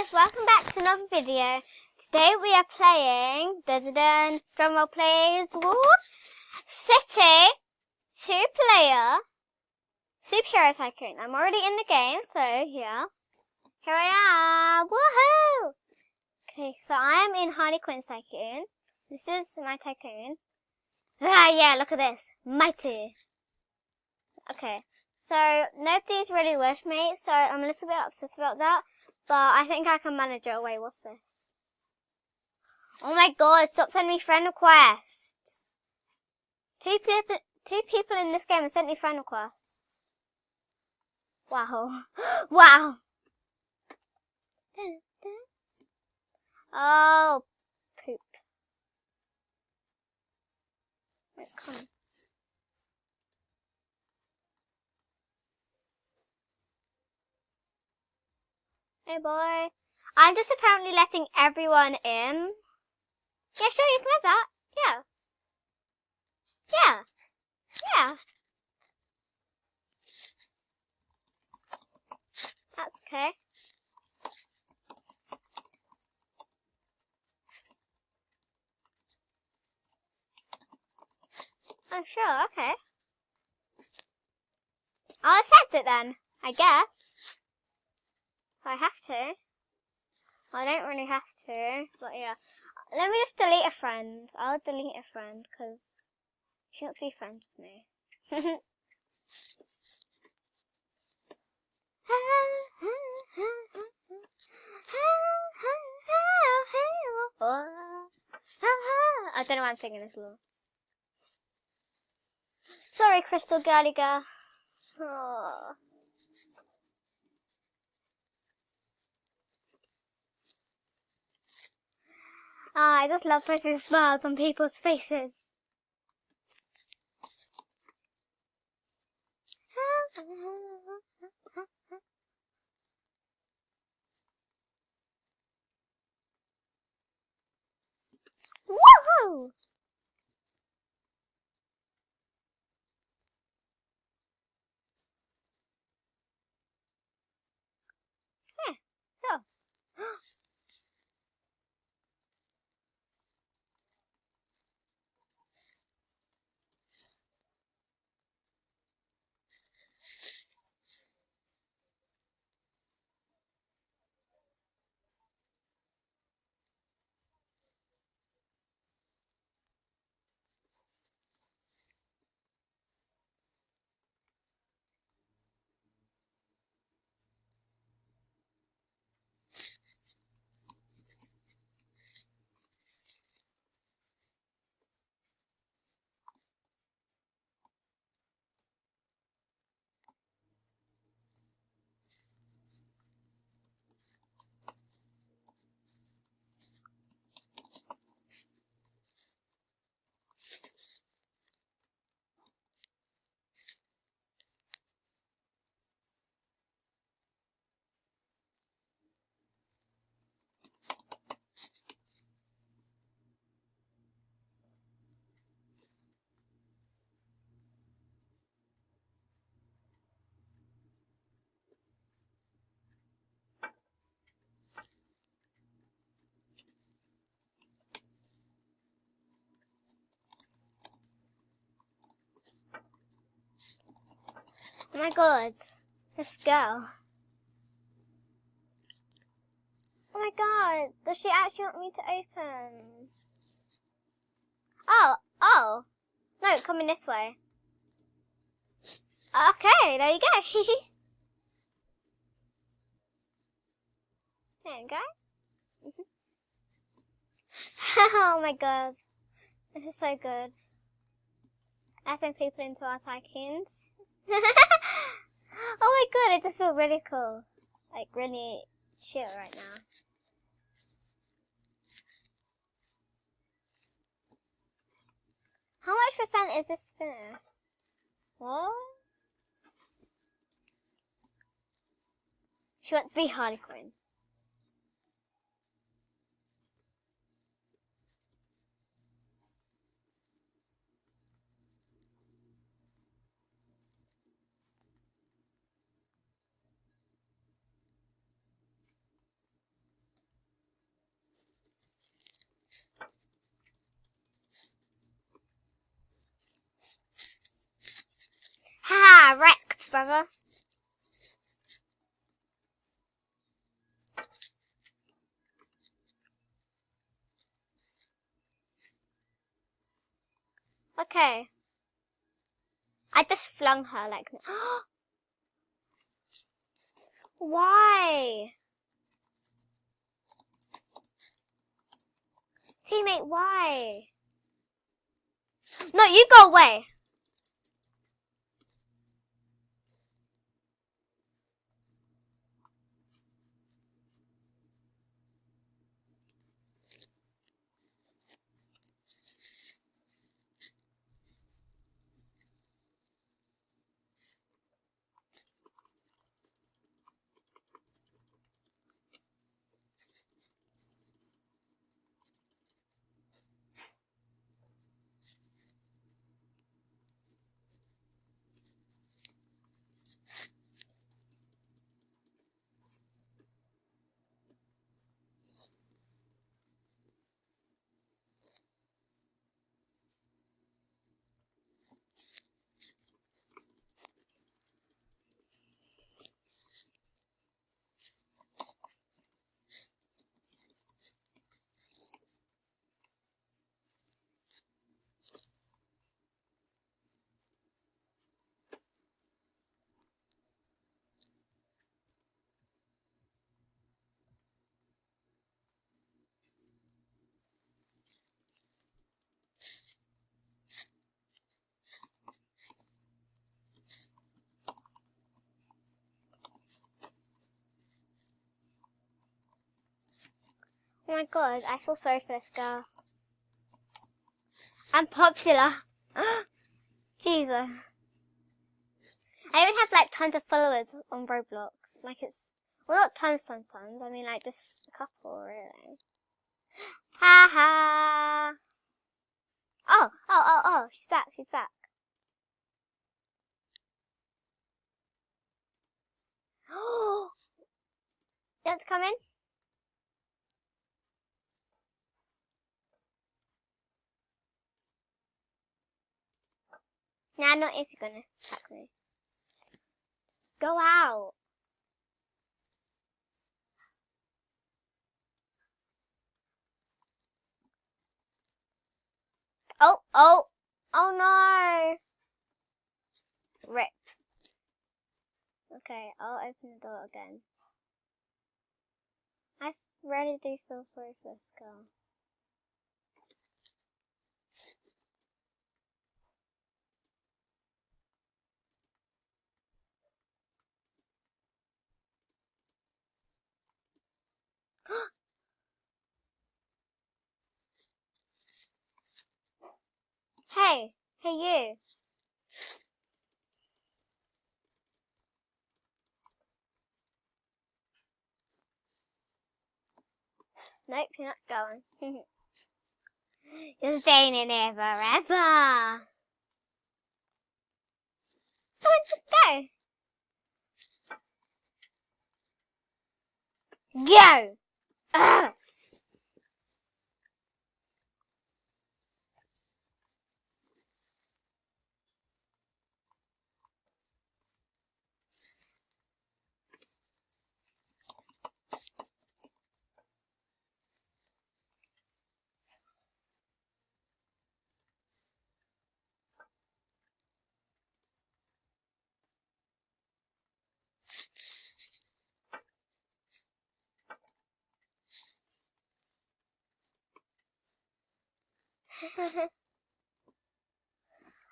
guys, welcome back to another video. Today we are playing, drumroll please, City 2-player Superhero Tycoon. I'm already in the game, so yeah. Here I am, woohoo! Okay, so I am in Harley Quinn's Tycoon. This is my Tycoon. Ah, yeah, look at this, mighty. Okay, so nobody's really with me, so I'm a little bit upset about that. But I think I can manage it. Wait, what's this? Oh my god, stop sending me friend requests. Two people in this game have sent me friend requests. Wow. Wow. Oh, poop. Wait, come on. Hey boy. I'm just apparently letting everyone in. Yeah, sure, you can have that. Yeah. Yeah. Yeah. That's okay. Oh, sure, okay. I'll accept it then, I guess. I have to. I don't really have to, but yeah. Let me just delete a friend. I'll delete a friend because she wants to be friends with me. I don't know why I'm singing this along. Sorry, Crystal Girly Girl. Oh. I just love putting smiles on people's faces. Woohoo! Yeah, sure. Oh my god, this girl. Oh my god, does she actually want me to open? Oh. No, coming this way. Okay, there you go. There you go. Oh my god, this is so good. Letting people into our tycoons. Oh my god, I just feel really cool. Like really chill right now. How much percent is this spinner? What? She wants to be Harley Quinn. Ha! Wrecked, brother. Okay. I just flung her like... Why? Teammate, why? No, you go away. Oh my god, I feel sorry for this girl. I'm popular. Jesus. I even have like tons of followers on Roblox. Like it's, well, not tons. I mean like just a couple, really. Ha ha. Oh, she's back. Oh, you want to come in? Nah, not if you're gonna attack me. Just go out. Oh no. Rip. Okay, I'll open the door again. I really do feel sorry for this girl. Hey you. Nope, you're not going. You're staying in here forever. Come on, just go. Go! Ugh.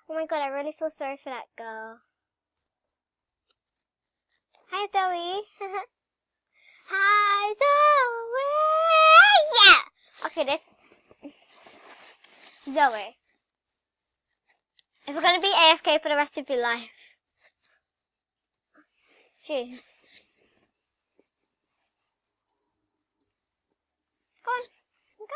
Oh my god, I really feel sorry for that girl. Hi, Zoe. Hi, Zoe. Yeah. Okay, this Zoe. If we're gonna be AFK for the rest of your life, jeez. Go on, go.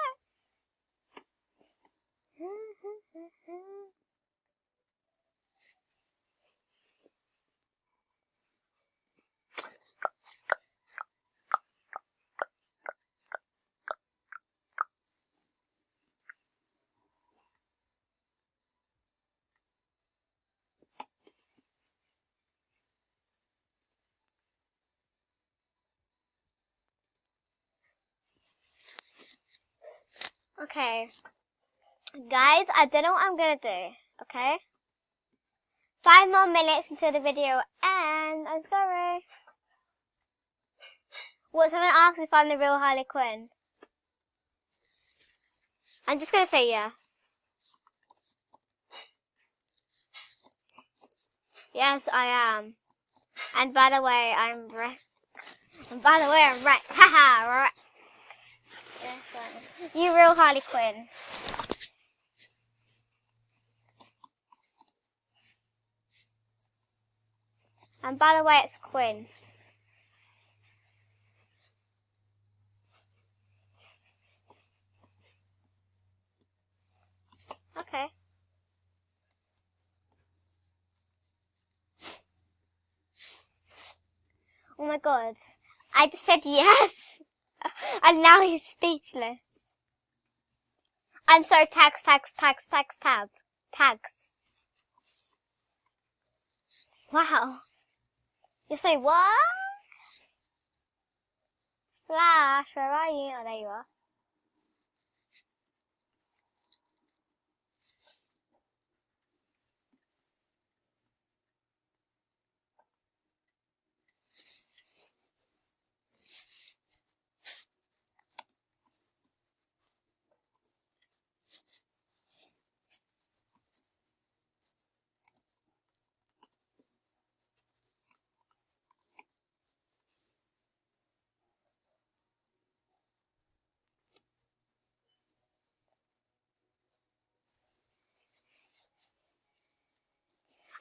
Okay. Guys, I don't know what I'm gonna do. Okay? 5 more minutes until the video ends. I'm sorry. What, someone asked if I'm the real Harley Quinn? I'm just gonna say yes. Yes, I am. And by the way, I'm wrecked. And by the way, I'm wrecked. Haha, wrecked. Yes, you real Harley Quinn. And by the way, it's Quinn. Okay. Oh my god. I just said yes. And now he's speechless. I'm sorry, tags. Wow. You say what? Flash, where are you? Oh, there you are.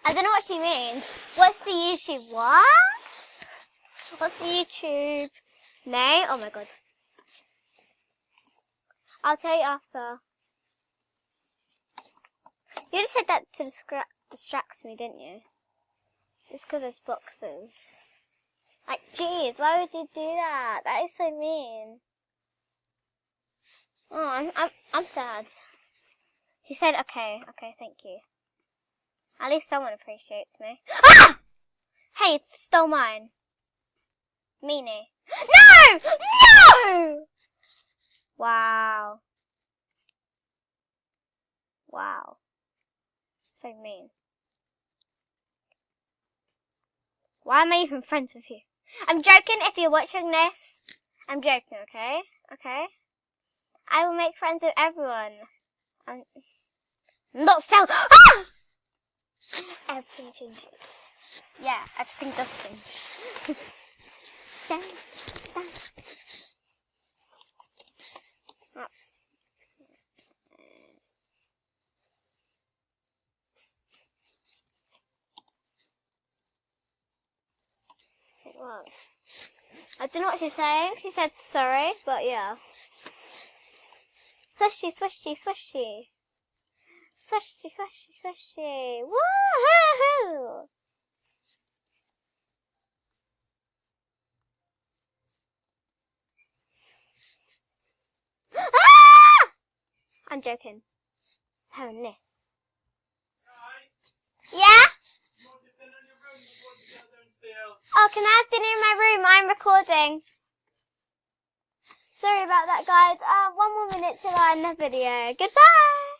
I don't know what she means. What's the YouTube what? What's the YouTube name? Oh my god. I'll tell you after. You just said that to distract me, didn't you? Just because there's boxes. Like, jeez, why would you do that? That is so mean. Oh, I'm sad. She said, okay, thank you. At least someone appreciates me. Ah! Hey, it stole mine. Meanie. No! No! Wow. Wow. So mean. Why am I even friends with you? I'm joking if you're watching this. I'm joking, okay? Okay? I will make friends with everyone. I'm not so... Ah! Everything changes. Yeah, everything does change. Stand. What? I don't know what she's saying. She said sorry, but yeah. Swishy, swishy, swishy. Swishy, swishy, swishy. Woohoo! Ah! I'm joking. Having this. Yeah? Oh, can I have dinner in my room? I'm recording. Sorry about that, guys. 1 more minute till I end the video. Goodbye.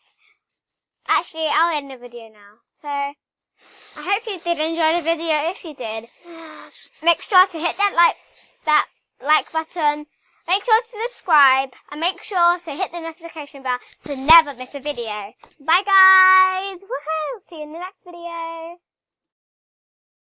Actually, I'll end the video now. So, I hope you did enjoy the video. If you did, make sure to hit that like button. Make sure to subscribe and make sure to hit the notification bell to never miss a video. Bye, guys. Woohoo! See you in the next video.